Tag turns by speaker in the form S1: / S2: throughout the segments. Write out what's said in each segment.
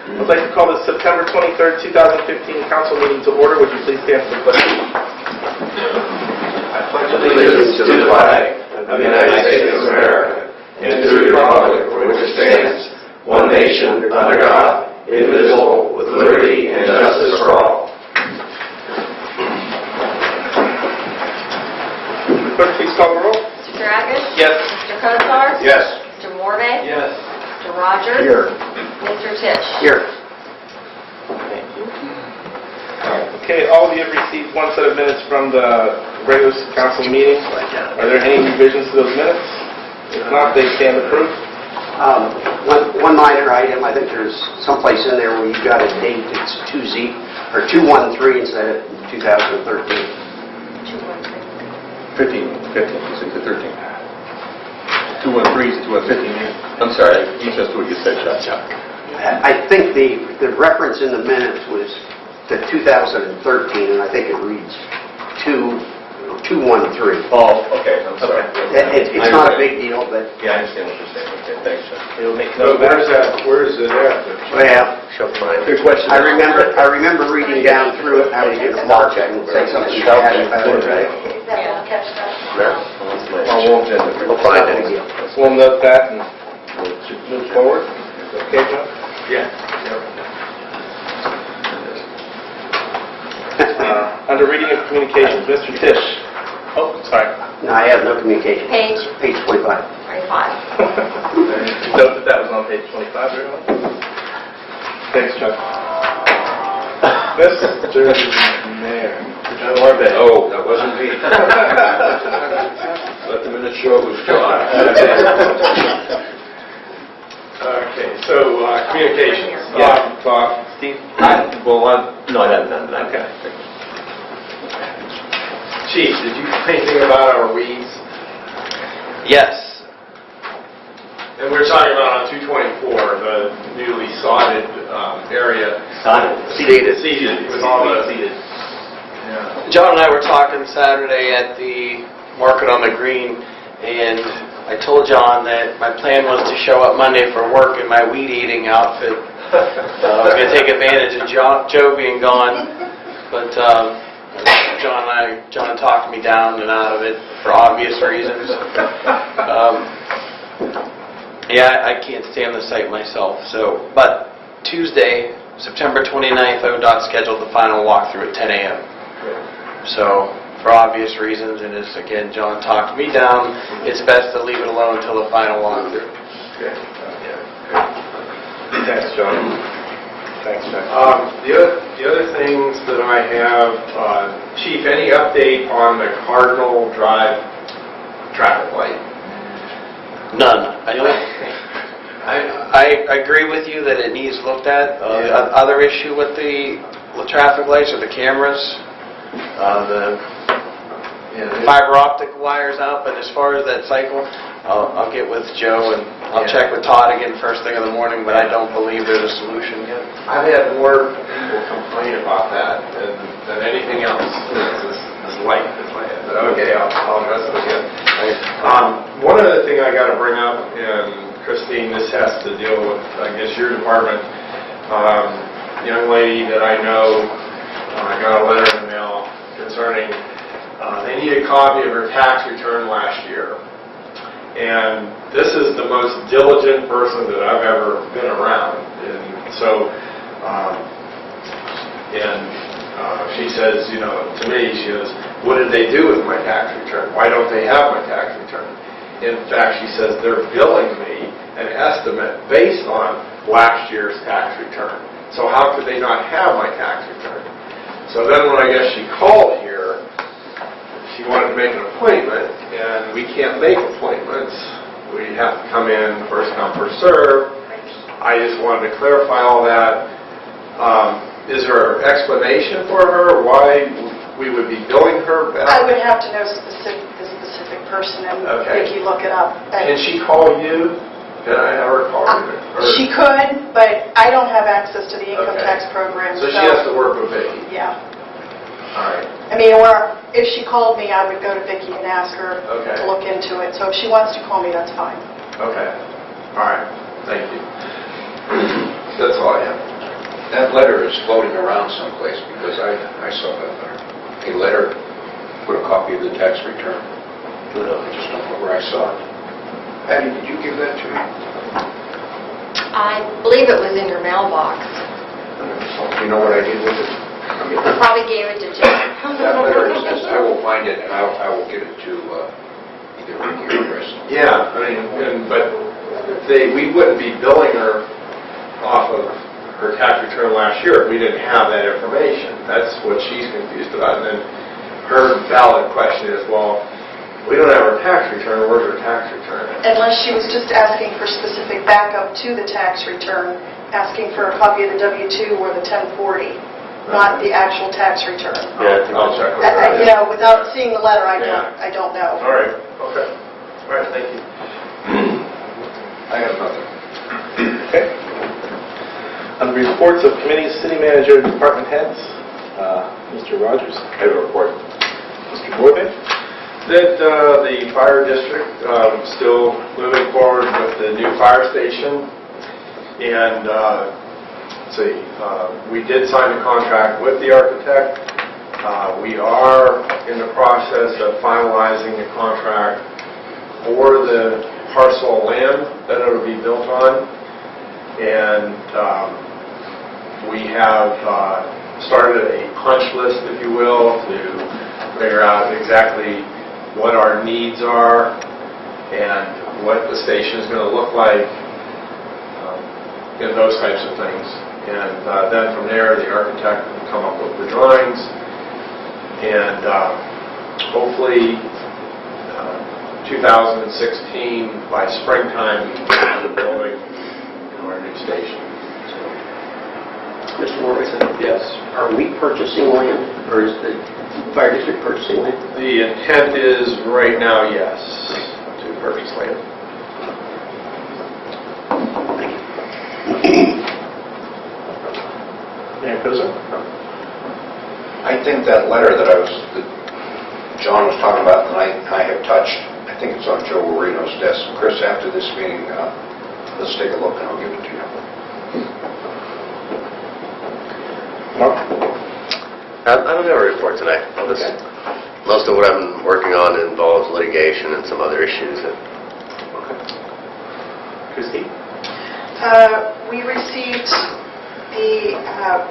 S1: I'd like to call the September 23rd, 2015 council meeting to order. Would you please stand for the pledge?
S2: I pledge allegiance to the flag of the United States of America and to the republic for which it stands, one nation, under God, indivisible, with liberty and justice for all.
S1: Clerk, please call the roll.
S3: Mr. Dragish?
S1: Yes.
S3: Mr. Kozar?
S2: Yes.
S3: Mr. Morvay?
S2: Yes.
S3: Mr. Rogers?
S2: Here.
S3: Mr. Tisch?
S2: Here.
S1: Thank you. Okay, all of you have received one set of minutes from the regular council meeting. Are there any revisions to those minutes? If not, they stand approved.
S4: One minor item, I think there's someplace in there where you've got a date, it's 213 instead of 2013.
S2: 15, 6 to 13. 213 is 215. I'm sorry, you just what you said, Chuck.
S4: I think the reference in the minutes was to 2013, and I think it reads 213.
S2: Oh, okay, I'm sorry.
S4: It's not a big deal, but...
S2: Yeah, I understand what you're saying. Okay, thanks, Chuck.
S1: It'll make no matter.
S2: Where is it at?
S4: Well,
S2: Good question.
S4: I remember reading down through it, how to get a mark and say something bad about it, right?
S2: We'll find it.
S1: We'll note that and move forward. Okay, John?
S2: Yeah.
S1: Under reading of communications, Mr. Tisch. Oh, sorry.
S4: No, I have no communication.
S3: Page
S4: 25.
S3: 25.
S1: Note that was on page 25, everyone. Thanks, Chuck. Mr. Mayor.
S2: Oh, that wasn't me. Let the minute show it was John. Okay, so communications.
S1: Bob, Steve?
S2: No, I haven't.
S1: Okay.
S5: Chief, did you know anything about our weeds?
S1: Yes.
S5: And we're talking about on 224, the newly sodded area.
S4: Seeded.
S5: Seeded. With all the
S1: Seeded.
S5: Yeah.
S6: John and I were talking Saturday at the market on the green, and I told John that my plan was to show up Monday for work in my weed eating outfit. I'm going to take advantage of Joe being gone, but John talked me down and out of it for obvious reasons. Yeah, I can't stand the site myself. But Tuesday, September 29th, ODOT scheduled the final walkthrough at 10 a.m. So, for obvious reasons, and as again John talked me down, it's best to leave it alone until the final walkthrough.
S1: Thanks, John. Thanks, Chuck.
S5: The other things that I have, Chief, any update on the Cardinal Drive traffic light?
S6: None. I agree with you that it needs looked at. The other issue with the traffic lights are the cameras, the fiber optic wires out. But as far as that cycle, I'll get with Joe and I'll check with Todd again first thing in the morning. But I don't believe there's a solution yet.
S5: I've had more people complain about that than anything else. This light in my head. But okay, I'll address it again. One other thing I got to bring up, and Christine, this has to deal with, I guess, your department. Young lady that I know, I got a letter in the mail concerning they need a copy of her tax return last year. And this is the most diligent person that I've ever been around. And so, she says, to me, she goes, what did they do with my tax return? Why don't they have my tax return? In fact, she says they're billing me an estimate based on last year's tax return. So how could they not have my tax return? So then when I guess she called here, she wanted to make an appointment, and we can't make appointments. We have to come in first come, first serve. I just wanted to clarify all that. Is there an explanation for her why we would be billing her back?
S7: I would have to know the specific person and if you look it up.
S5: Can she call you? Can I have her call you?
S7: She could, but I don't have access to the income tax program.
S5: So she has to work with Vicki?
S7: Yeah.
S5: All right.
S7: I mean, or if she called me, I would go to Vicki and ask her to look into it. So if she wants to call me, that's fine.
S5: Okay. All right. Thank you. That's all I have.
S8: letter is floating around someplace, because I saw that letter. A letter with a copy of the tax return. I just don't know where I saw it. Patty, did you give that to me?
S3: I believe it was in your mailbox.
S8: Do you know what I did with it?
S3: Probably gave it to Jim.
S8: That letter says, I will find it and I will give it to either Ricky or Chris.
S5: Yeah, I mean, but we wouldn't be billing her off of her tax return last year if we didn't have that information. That's what she's confused about. And then her valid question is, well, we don't have her tax return. Where's her tax return?
S7: Unless she was just asking for specific backup to the tax return, asking for a copy of the W-2 or the 1040, not the actual tax return.
S5: Yeah, I'll check with her.
S7: You know, without seeing the letter, I don't know.
S5: All right, okay. All right, thank you.
S8: I have nothing.
S1: Okay. On the reports of committees, city manager, and department heads, Mr. Rogers.
S5: I have a report.
S1: Mr. Morbe.
S5: That the fire district still moving forward with the new fire station, and let's see, we did sign a contract with the architect. We are in the process of finalizing the contract for the parcel of land that it will be built on, and we have started a punch list, if you will, to figure out exactly what our needs are and what the station is going to look like, and those types of things. And then from there, the architect will come up with the drawings, and hopefully 2016, by springtime, we can have the building in our new station.
S4: Mr. Morrison?
S5: Yes.
S4: Are we purchasing land, or is the fire district purchasing land?
S5: The intent is right now, yes, to purchase land.
S1: Mayor Kuzo.
S8: I think that letter that John was talking about and I have touched, I think it's on Joe Marino's desk. Chris, after this meeting, let's take a look and I'll give it to you.
S1: Mark.
S2: I don't have a report tonight. Most of what I'm working on involves litigation and some other issues.
S1: Christine.
S7: We received the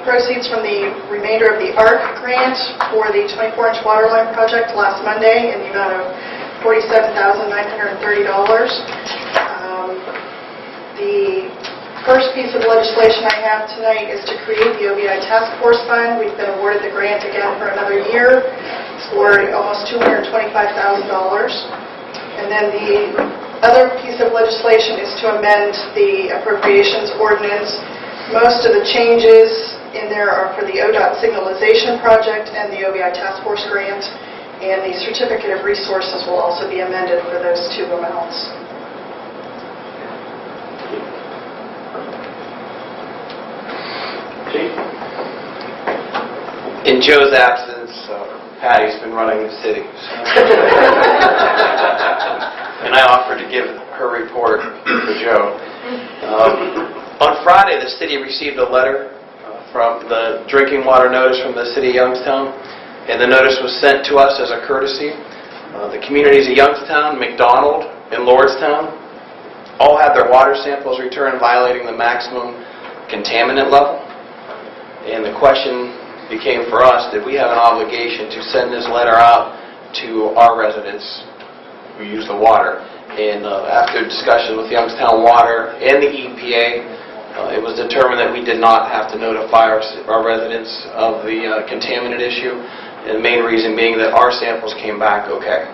S7: proceeds from the remainder of the ARC grant for the 24-inch water line project last Monday in the amount of $47,930. The first piece of legislation I have tonight is to create the OBI Task Force Fund. We've been awarded the grant again for another year for almost $225,000. And then the other piece of legislation is to amend the appropriations ordinance. Most of the changes in there are for the ODOT signalization project and the OBI Task Force grant. And the certificate of resources will also be amended for those two amounts.
S6: In Joe's absence, Patty's been running the city. And I offered to give her report for Joe. On Friday, the city received a letter from the drinking water notice from the city of Youngstown, and the notice was sent to us as a courtesy. The communities of Youngstown, McDonald, and Lordstown all had their water samples returned violating the maximum contaminant level. And the question became for us, did we have an obligation to send this letter out to our residents who use the water? And after discussion with Youngstown Water and the EPA, it was determined that we did not have to notify our residents of the contaminant issue. And the main reason being that our samples came back okay.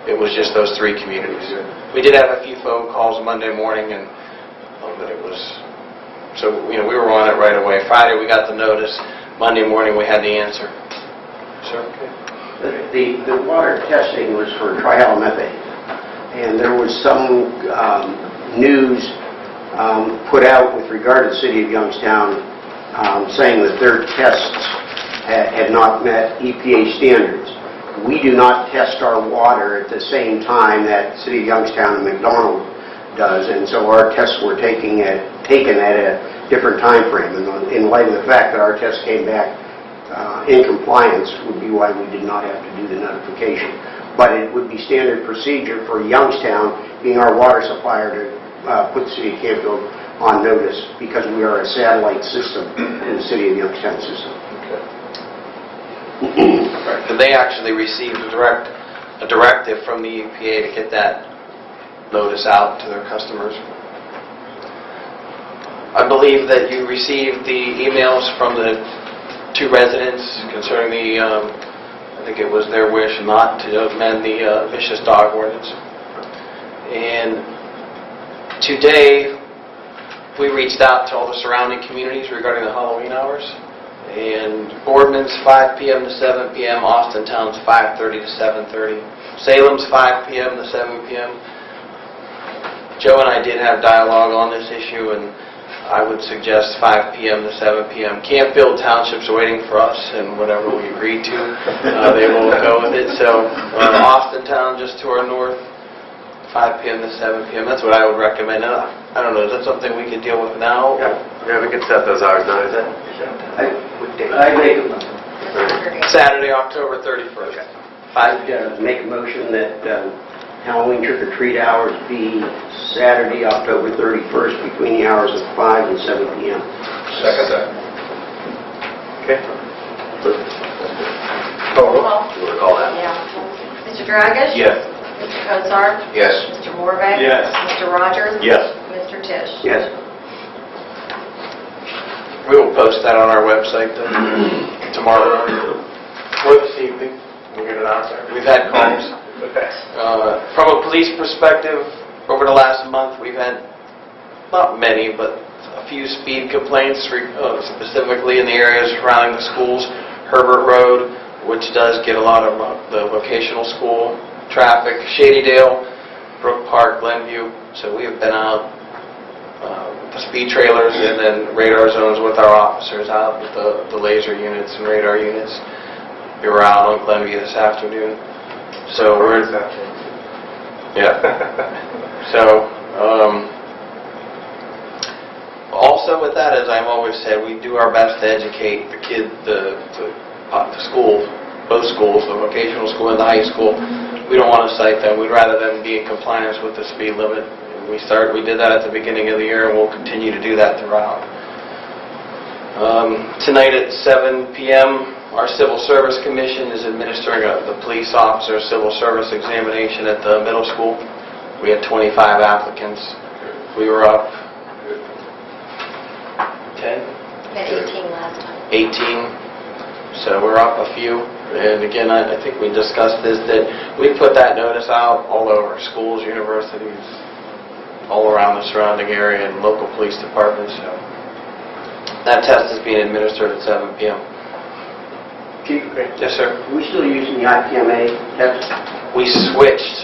S6: It was just those three communities. We did have a few phone calls Monday morning, and but it was, so we were on it right away. Friday we got the notice. Monday morning we had the answer. Sir?
S4: The water testing was for trihalomethane, and there was some news put out with regard to the city of Youngstown saying that their tests had not met EPA standards. We do not test our water at the same time that City of Youngstown and McDonald does, and so our tests were taken at a different time frame. And in light of the fact that our test came back in compliance would be why we did not have to do the notification. But it would be standard procedure for Youngstown, being our water supplier, to put the city of Canfield on notice because we are a satellite system in the city of Youngstown system.
S6: And they actually received a directive from the EPA to get that notice out to their customers. I believe that you received the emails from the 2 residents concerning the, I think it was their wish not to amend the vicious dog ordinance. And today, we reached out to all the surrounding communities regarding the Halloween hours. And Boardman's 5 p.m. to 7 p.m., Austintown's 5:30 to 7:30, Salem's 5 p.m. to 7 p.m. Joe and I did have dialogue on this issue, and I would suggest 5 p.m. to 7 p.m. Canfield Township's waiting for us, and whatever we agreed to, they will go with it. So Austintown, just to our north, 5 p.m. to 7 p.m. That's what I would recommend. I don't know, is that something we could deal with now?
S2: Yeah, we could set those hours now, is that?
S4: I make
S6: Saturday, October 31st. 5
S4: make a motion that Halloween trick-or-treat hours be Saturday, October 31st, between the hours of 5 and 7 p.m.
S8: Second that.
S2: Okay.
S3: Well,
S2: You want to call that?
S3: yeah. Mr. Dragish?
S2: Yes.
S3: Mr. Cosar?
S8: Yes.
S3: Mr. Morvay?
S5: Yes.
S3: Mr. Rogers?
S2: Yes.
S3: Mr. Tisch?
S4: Yes.
S6: We will post that on our website tomorrow morning or this evening. We'll get it out there. We've had calls.
S2: Okay.
S6: From a police perspective, over the last month, we've had not many, but a few speed complaints, specifically in the areas surrounding the schools. Herbert Road, which does get a lot of the vocational school traffic. Shadydale, Brook Park, Glenview. So we have been out with the speed trailers and then radar zones with our officers out with the laser units and radar units. We were out on Glenview this afternoon. So we're... Yeah. So, also with that, as I've always said, we do our best to educate the kids, the schools, both schools, the vocational school and the high school. We don't want to cite them. We'd rather them be in compliance with the speed limit. We did that at the beginning of the year, and we'll continue to do that throughout. Tonight at 7 p.m., our Civil Service Commission is administering the police officer civil service examination at the middle school. We had 25 applicants. We were up 10?
S3: Had 18 last time.
S6: 18. So we're up a few. And again, I think we discussed this, that we put that notice out all over schools, universities, all around the surrounding area, and local police departments. So that test is being administered at 7 p.m.
S4: Chief,
S6: Yes, sir.
S4: are we still using the IPMA test?
S6: We switched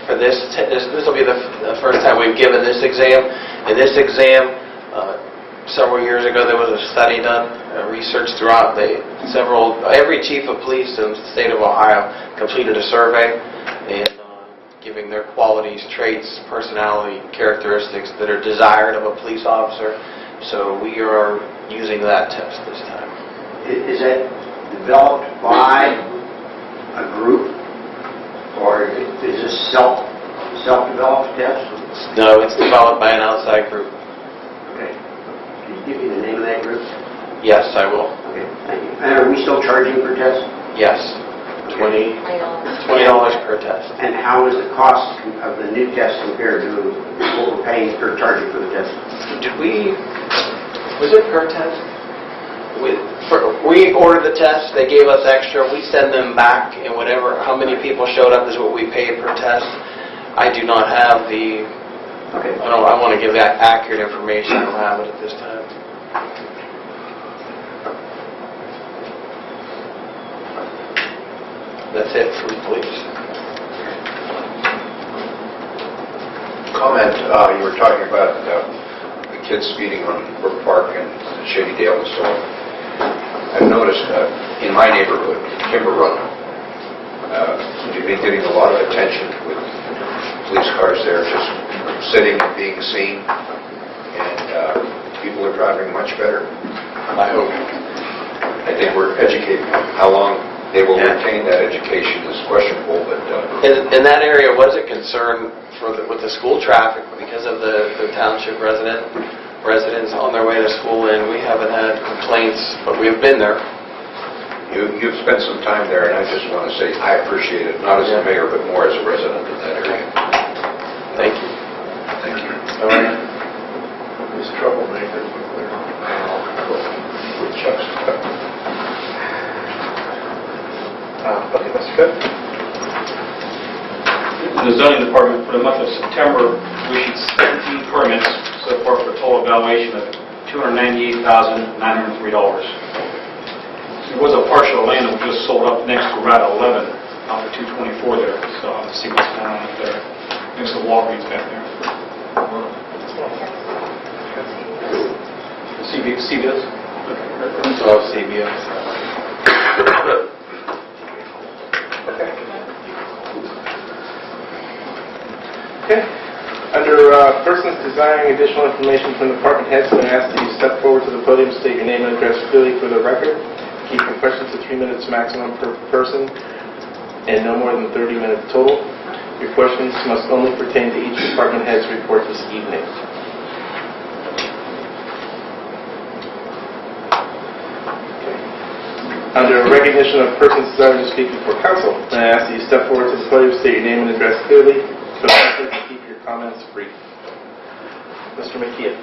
S6: for this. This will be the first time we've given this exam. And this exam, several years ago, there was a study done, research throughout every chief of police in the state of Ohio completed a survey and giving their qualities, traits, personality, characteristics that are desired of a police officer. So we are using that test this time.
S4: Is that developed by a group, or is this self-developed test?
S6: No, it's developed by an outside group.
S4: Okay. Can you give me the name of that group?
S6: Yes, I will.
S4: Okay, thank you. And are we still charging per test?
S6: Yes, $20 per test.
S4: And how is the cost of the new test compared to what we're paying for charging for the test?
S6: Was it per test? We ordered the test, they gave us extra, we send them back, and how many people showed up is what we paid per test. I do not have
S4: Okay.
S6: I want to give that accurate information, I don't have it at this time. That's it for the police.
S8: Comment, you were talking about the kids speeding on Brook Park and Shadydale and so on. I've noticed in my neighborhood, Timber Run, you've been getting a lot of attention with police cars there just sitting and being seen. And people are driving much better.
S5: I hope.
S8: I think we're educating. How long they will retain that education is questionable, but...
S6: In that area was a concern with the school traffic because of the township residents on their way to school, and we haven't had complaints, but we've been there.
S8: You've spent some time there, and I just want to say I appreciate it, not as a mayor, but more as a resident of that area.
S6: Thank you.
S8: Thank you.
S5: All right. These troublemakers up there.
S8: Chuck's
S1: Okay, Mr. Cook?
S9: In the zoning department, for the month of September, we issued 17 permits so far for a total valuation of $298,903. There was a partial land that was just sold up next to Route 11 off of 224 there, so I'll have to see what's going on up there. Next to Walgreens back there. CVS?
S6: So CBS.
S1: Okay. Under persons desiring additional information from department heads, I ask that you step forward to the podium, state your name and address clearly for the record. Keep your questions to 3 minutes maximum per person and no more than 30 minutes total. Your questions must only pertain to each department head's report this evening. Under recognition of persons desiring to speak before council, I ask that you step forward to the podium, state your name and address clearly. For the record, keep your comments brief. Mr. McKeon.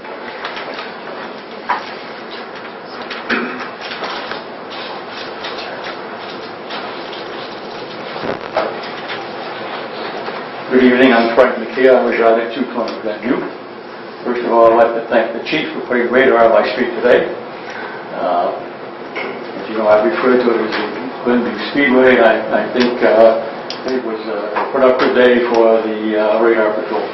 S10: Good evening, I'm Frank McKeon. I reside at 2 Clement Avenue. First of all, I'd like to thank the chief for putting radar on my street today. As you know, I refer to it as the Glenview Speedway. I think it was a productive day for the radar patrol.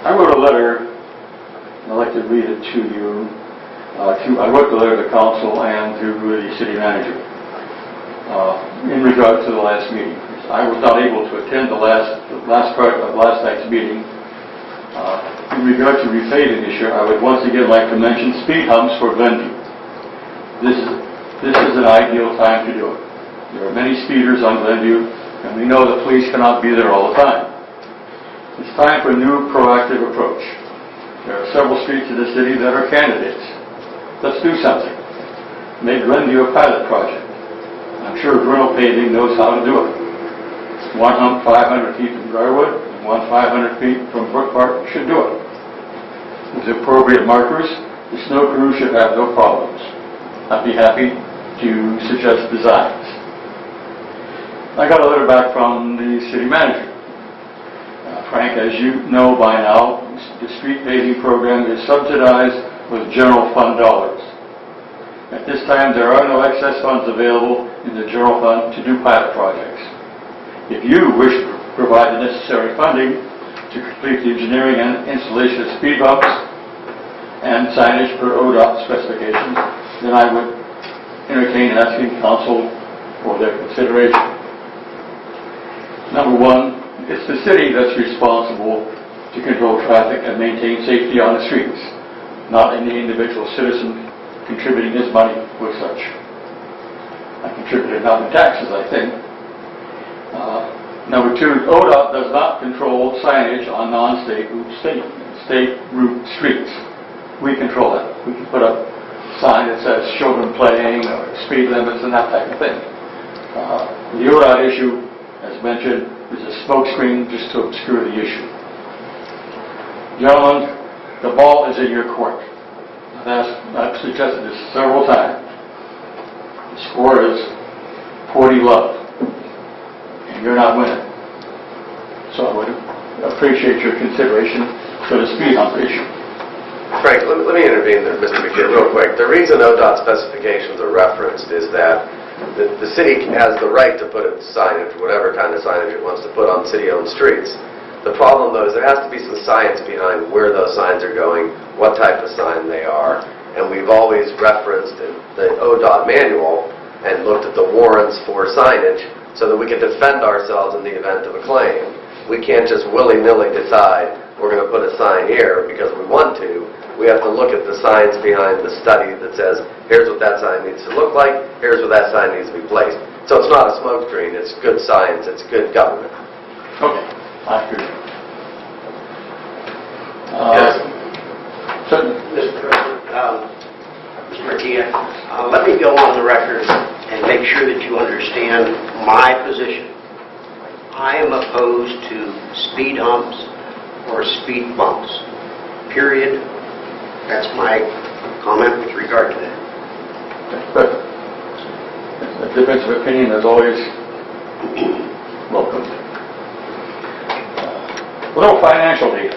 S10: I wrote a letter, and I'd like to read it to you. I wrote the letter to council and to the city manager in regard to the last meeting. I was not able to attend the last part of last night's meeting. In regard to repaving issue, I would once again like to mention speed humps for Glenview. This is an ideal time to do it. There are many speeders on Glenview, and we know the police cannot be there all the time. It's time for a new proactive approach. There are several streets in the city that are candidates. Let's do something. Make Glenview a pilot project. I'm sure Vernal Paving knows how to do it. One hump 500 feet from Garwood, and one 500 feet from Brook Park should do it. With appropriate markers, the snow crew should have no problems. I'd be happy to suggest designs. I got a letter back from the city manager. Frank, as you know by now, the street paving program is subsidized with general fund dollars. At this time, there are no excess funds available in the general fund to do pilot projects. If you wish to provide the necessary funding to complete the engineering and installation of speed bumps and signage per ODOT specifications, then I would entertain asking council for their consideration. Number one, it's the city that's responsible to control traffic and maintain safety on the streets, not any individual citizen contributing his money for such. I contributed not in taxes, I think. Number two, ODOT does not control signage on non-state route streets. We control that. We can put up a sign that says children playing or speed limits and that type of thing. The ODOT issue, as mentioned, is a smokescreen just to obscure the issue. Gentlemen, the ball is in your court. I've suggested this several times. The score is 40-love. And you're not winning. So I would appreciate your consideration for the speed hump issue.
S2: Frank, let me intervene there, Mr. McKeon, real quick. The reason ODOT specifications are referenced is that the city has the right to put a signage, whatever kind of signage it wants to put on city-owned streets. The problem, though, is there has to be some science behind where those signs are going, what type of sign they are, and we've always referenced the ODOT manual and looked at the warrants for signage so that we can defend ourselves in the event of a claim. We can't just willy-nilly decide we're going to put a sign here because we want to. We have to look at the signs behind the study that says, here's what that sign needs to look like, here's where that sign needs to be placed. So it's not a smoke screen, it's good science, it's good government.
S10: Okay, I agree.
S2: Yes.
S4: Mr. President, Mr. Martia, let me go on the record and make sure that you understand my position. I am opposed to speed humps or speed bumps, period. That's my comment with regard to that.
S10: But a difference of opinion is always welcome. A little financial data.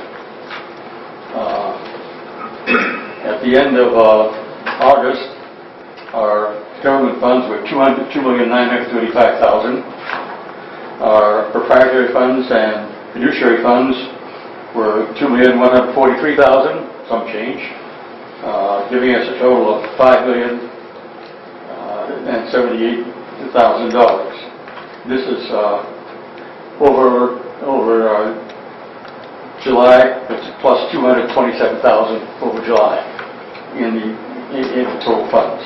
S10: At the end of August, our government funds were $2,935,000. Our proprietary funds and fiduciary funds were $2,143,000, some change, giving us a total of $5,078,000. This is over July, it's plus $227,000 over July in the total funds.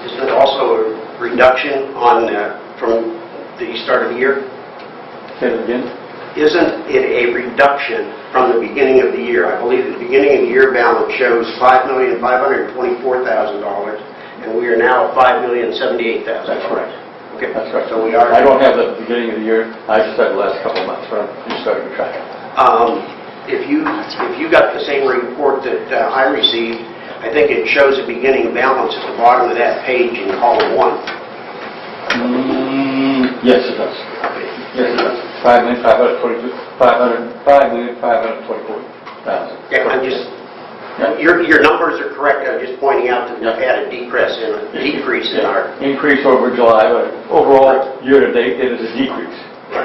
S4: Isn't it also a reduction on from the start of the year?
S10: Say it again.
S4: Isn't it a reduction from the beginning of the year? I believe the beginning of the year balance shows $5,524,000, and we are now at $5,078,000.
S10: That's correct.
S4: Okay.
S10: That's right.
S4: So we are.
S10: I don't have the beginning of the year. I just had the last couple of months, but I'm just starting to track it.
S4: If you got the same report that I received, I think it shows a beginning balance at the bottom of that page in column 1.
S10: Yes, it does. Yes, it does. $5,524,000.
S4: Yeah, I'm just. Your numbers are correct. I'm just pointing out that we've had a decrease in our
S10: increase over July, but overall year to date it is a decrease.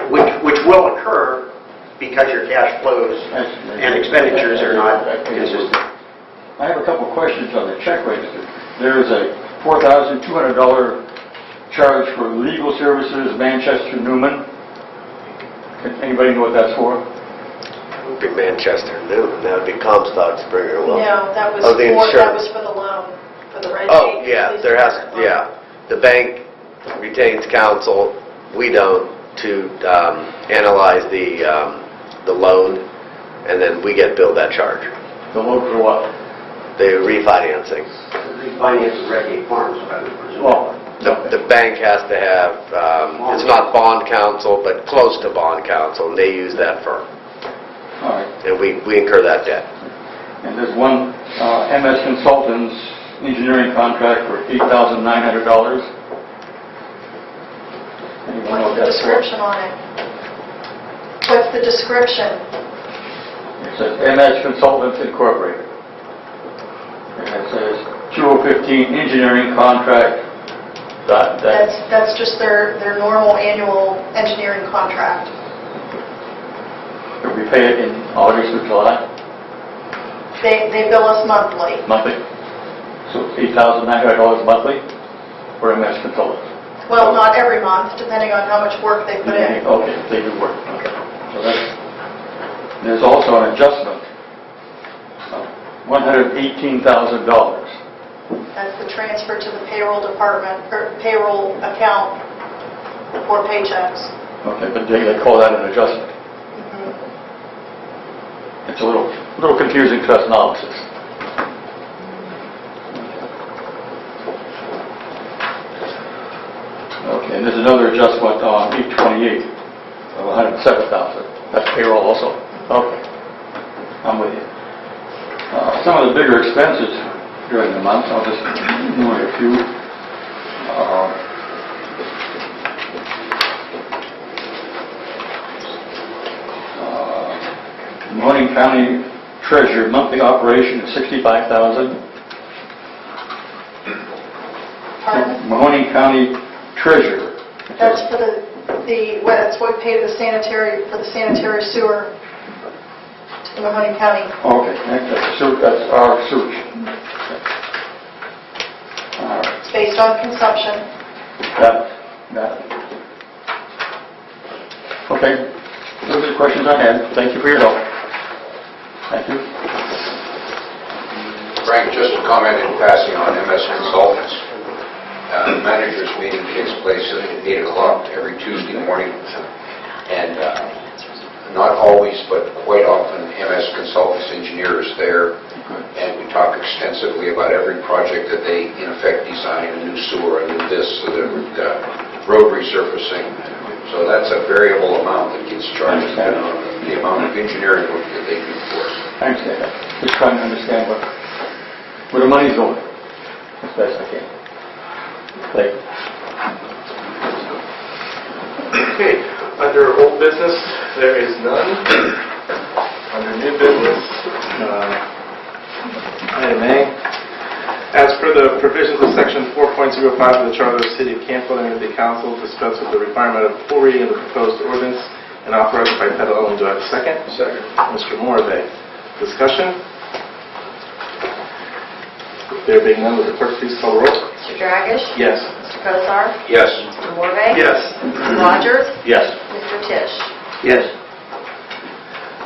S4: which will occur because your cash flows and expenditures are not consistent.
S10: I have a couple of questions on the check register. There is a $4,200 charge for legal services, Manchester Newman. Anybody know what that's for?
S2: It would be Manchester Newman, that would be Comstock Springer.
S7: No, that was
S2: Oh, the insurance.
S7: for the loan, for the rent.
S2: Oh, yeah, there has, yeah. The bank retains counsel, we don't, to analyze the loan, and then we get billed that charge.
S10: The loan for what?
S2: The refinancing.
S4: Refinance of Redgate Farms, I would presume.
S10: Well,
S2: The bank has to have, it's not bond counsel, but close to bond counsel, and they use that firm.
S10: all right.
S2: And we incur that debt.
S10: And there's one MS Consultants engineering contract for $8,900. Anyone know what
S7: What's the
S10: that's for?
S7: description on it? What's the description?
S10: It says MS Consultants Incorporated. And it says 2015 engineering contract.
S7: That's just their normal annual engineering contract.
S10: We pay it in August or July,
S7: They bill us monthly.
S10: monthly. So it's $8,900 monthly for MS Consultants.
S7: Well, not every month, depending on how much work they put in.
S10: Okay, they do work. Okay. So there's also an adjustment of $118,000.
S7: That's the transfer to the payroll department, or payroll account for paychecks.
S10: Okay, but they call that an adjustment. It's a little confusing to us novices. Okay, and there's another adjustment on 828 of $107,000. That's payroll also. Okay, I'm with you. Some of the bigger expenses during the month, I'll just enumerate a few. Mahoning County Treasurer monthly operation is $65,000.
S7: Pardon?
S10: Mahoning County Treasurer.
S7: That's for that's what we pay to the sanitary, for the sanitary sewer in Mahoning County.
S10: Okay, that's our sewage. All right.
S7: It's based on consumption.
S10: Got it. Okay, those are the questions I had. Thank you for your help. Thank you.
S8: Frank, just a comment in passing on MS Consultants. The managers meeting takes place at 8 o'clock every Tuesday morning, and not always, but quite often, MS Consultants engineer is there, and we talk extensively about every project that they, in effect, design, a new sewer, a new this, so that we've got road resurfacing. So that's a variable amount that gets charged depending on the amount of engineering work that they do for us.
S10: I understand that. Just trying to understand where the money's going, as best I can. Thank you.
S1: Okay, under old business, there is none. Under new business, item A. As per the provisions of section 4.05 of the Charter of the City of Canfield, I move the council dispense with the requirement of full reading of the proposed ordinance and authorize it by title only. Do I have a second? Second. Mr. Morvay. Discussion? There being none, would the clerk please call the roll?
S3: Mr. Dragish?
S1: Yes.
S3: Mr. Cosar?
S8: Yes.
S3: Mr. Morvay?
S1: Yes.
S3: Mr. Rogers?
S10: Yes.
S3: Mr. Tisch?
S4: Yes.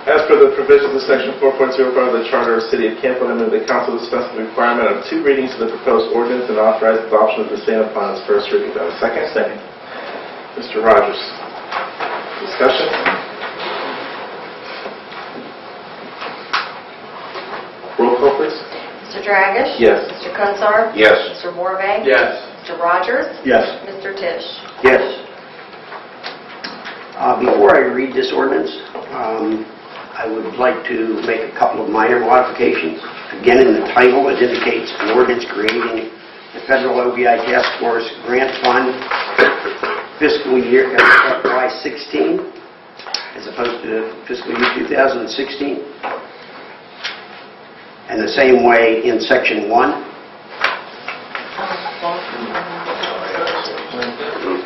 S1: As per the provisions of section 4.05 of the Charter of the City of Canfield, I move the council dispense with the requirement of 2 readings of the proposed ordinance and authorize adoption of the same upon its first reading. Do I have a second? Second. Mr. Rogers. Discussion? Roll call, please.
S3: Mr. Dragish?
S1: Yes.
S3: Mr. Cosar?
S8: Yes.
S3: Mr. Morvay?
S5: Yes.
S3: Mr. Rogers?
S10: Yes.
S3: Mr. Tisch?
S4: Yes. Before I read this ordinance, I would like to make a couple of minor modifications. Again, in the title, it indicates an ordinance creating the Federal OBI Task Force Grant Fund fiscal year FY 16 as opposed to fiscal year 2016. And the same way in section 1.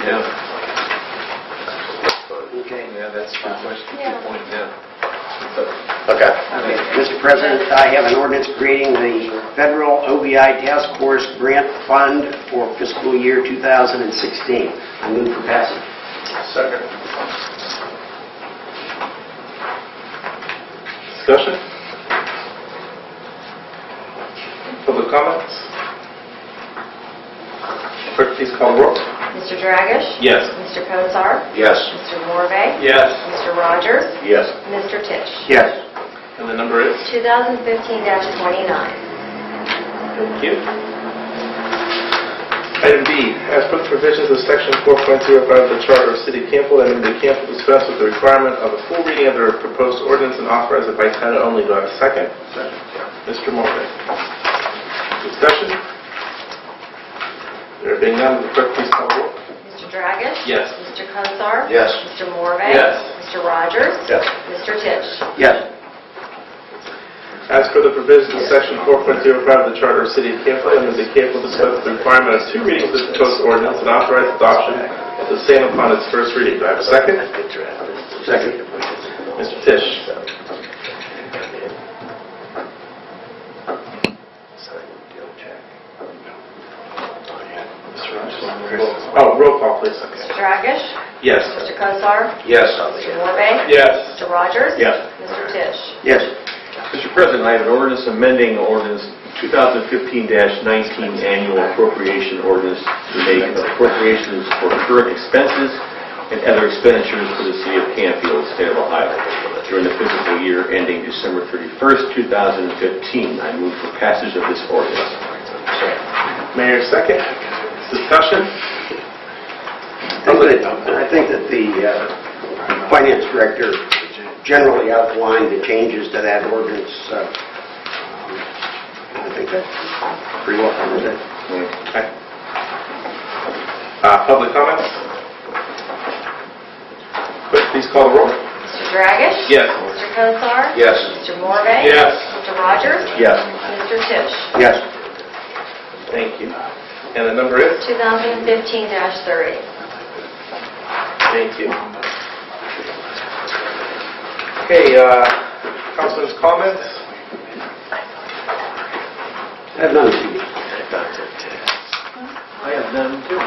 S5: Yeah.
S4: Okay.
S5: Yeah, that's a good question. Good point, yeah.
S6: Okay.
S4: Mr. President, I have an ordinance creating the Federal OBI Task Force Grant Fund for fiscal year 2016. I move for passage.
S5: Second.
S1: Discussion? Public comments? Clerk, please call the roll.
S3: Mr. Dragish?
S1: Yes.
S3: Mr. Cosar?
S8: Yes.
S3: Mr. Morvay?
S5: Yes.
S3: Mr. Rogers?
S10: Yes.
S3: Mr. Tisch?
S4: Yes.
S1: And the number is?
S3: 2015-29.
S1: Thank you. Item B, as per the provisions of section 4.05 of the Charter of the City of Canfield, I move the Canfield dispense with the requirement of a full reading of the proposed ordinance and authorize it by title only. Do I have a second? Second. Mr. Morvay. Discussion? There being none, the clerk please call the roll.
S3: Mr. Dragish?
S1: Yes.
S3: Mr. Cosar?
S8: Yes.
S3: Mr. Morvay?
S5: Yes.
S3: Mr. Rogers?
S10: Yes.
S3: Mr. Tisch?
S4: Yes.
S1: As per the provisions of section 4.05 of the Charter of the City of Canfield, I move the Canfield dispense with the requirement of 2 readings of the proposed ordinance and authorize adoption of the same upon its first reading. Do I have a second?
S4: Second.
S1: Mr. Tisch. Oh, roll call, please.
S3: Mr. Dragish?
S1: Yes.
S3: Mr. Cosar?
S8: Yes.
S3: Mr. Morvay?
S5: Yes.
S3: Mr. Rogers?
S10: Yes.
S3: Mr. Tisch?
S4: Yes.
S11: Mr. President, I have an ordinance amending ordinance 2015-19 annual appropriation ordinance to make appropriations for current expenses and other expenditures for the City of Canfield, State of Ohio, during the fiscal year ending December 31st, 2015. I move for passage of this ordinance.
S1: Mayor, second. Discussion?
S4: I think that the finance director generally outlined the changes to that ordinance. I think that pretty well covers it.
S1: Okay. Public comments? Clerk, please call the roll.
S3: Mr. Dragish?
S1: Yes.
S3: Mr. Cosar?
S8: Yes.
S3: Mr. Morvay?
S5: Yes.
S3: Mr. Rogers?
S10: Yes.
S3: Mr. Tisch?
S4: Yes.
S1: Thank you. And the number is?
S3: 2015-30.
S1: Thank you. Okay, Councilman's comments?
S4: I have none.
S11: I have none, too.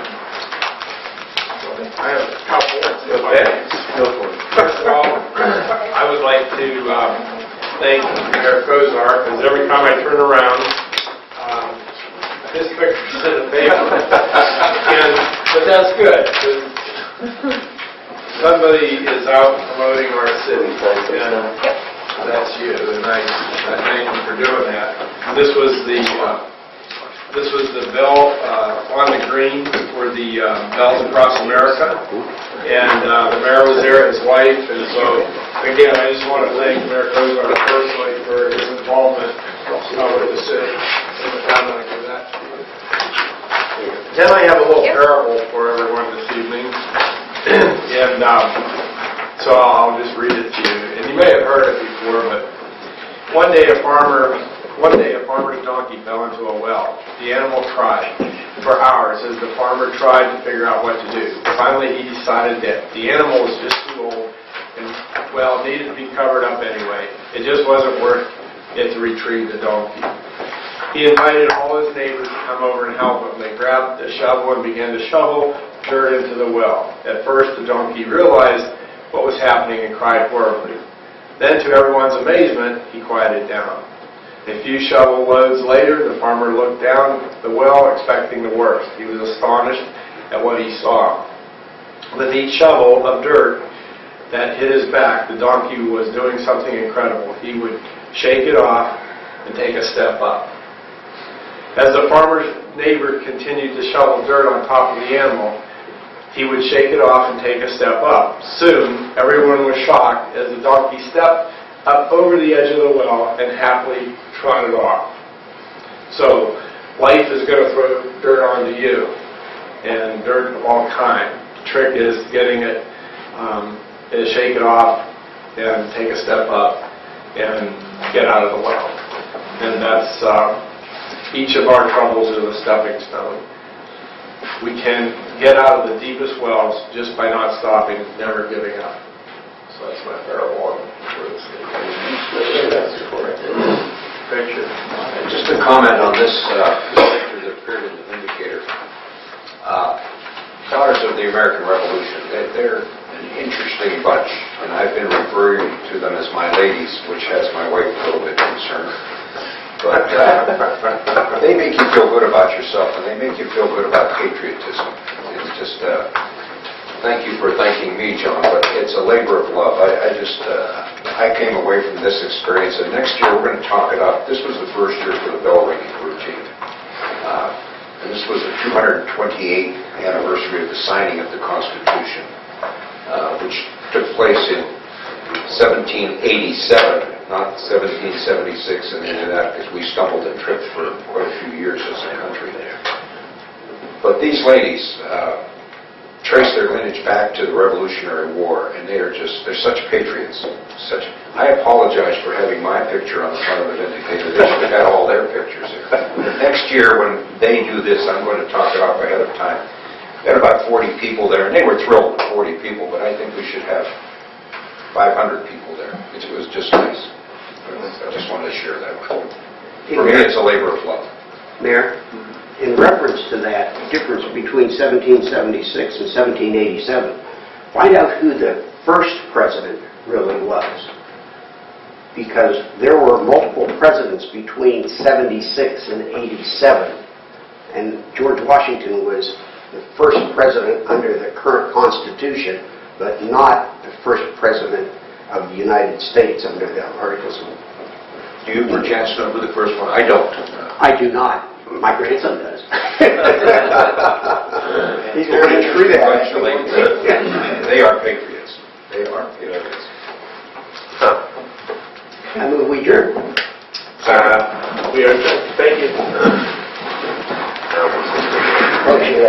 S5: I have a couple.
S1: Okay.
S5: Go for it. First of all, I would like to thank Mayor Kozar, because every time I turn around, his picture's in the paper. But that's good. Somebody is out promoting our city, and that's you, and I thank you for doing that. This was the bell on the green for the Bells Across America, and the mayor was there, his wife, and so, again, I just want to thank Mayor Kozar personally for his involvement with the city in the town like that. Then I have a little parable for everyone this evening, and so I'll just read it to you. And you may have heard it before, but one day a farmer's donkey fell into a well. The animal cried for hours as the farmer tried to figure out what to do. Finally, he decided that the animal was just too old and, well, needed to be covered up anyway. It just wasn't worth it to retrieve the donkey. He invited all his neighbors to come over and help him. They grabbed the shovel and began to shovel dirt into the well. At first, the donkey realized what was happening and cried horribly. Then, to everyone's amazement, he quieted down. A few shovel loads later, the farmer looked down the well expecting the worst. He was astonished at what he saw. With each shovel of dirt that hit his back, the donkey was doing something incredible. He would shake it off and take a step up. As the farmer's neighbor continued to shovel dirt on top of the animal, he would shake it off and take a step up. Soon, everyone was shocked as the donkey stepped up over the edge of the well and happily trotted off. So, life is going to throw dirt onto you, and dirt of all kinds. The trick is getting it, shake it off and take a step up and get out of the well. And that's each of our troubles is a stepping stone. We can get out of the deepest wells just by not stopping, never giving up. So that's my parable on picture.
S8: Just a comment on this picture that appeared in the Vindicator. Daughters of the American Revolution, they're an interesting bunch, and I've been referring to them as my ladies, which has my wife a little bit concerned. But they make you feel good about yourself, and they make you feel good about patriotism. It's just, thank you for thanking me, John, but it's a labor of love. I came away from this experience, and next year we're going to talk it up. This was the first year for the bell ringing routine. And this was the 228th anniversary of the signing of the Constitution, which took place in 1787. Not 1776 and into that, because we stumbled and tripped for quite a few years as a country there. But these ladies trace their lineage back to the Revolutionary War, and they're such patriots. I apologize for having my picture on the front of the Vindicator. They should have had all their pictures there. Next year, when they do this, I'm going to talk it up ahead of time. We had about 40 people there, and they were thrilled with 40 people, but I think we should have 500 people there. It was just nice. I just wanted to share that with you. For me, it's a labor of love.
S4: Mayor, in reference to that difference between 1776 and 1787, find out who the first president really was. Because there were multiple presidents between 76 and 87. And George Washington was the first president under the current Constitution, but not the first president of the United States under the Articles of...
S8: Do you perchance know who the first one? I don't.
S4: I do not. My grandson does. He's learning through that.
S8: They are patriots. They are patriots.
S4: I move we adjourn.
S1: We are done. Thank you.
S4: Okay,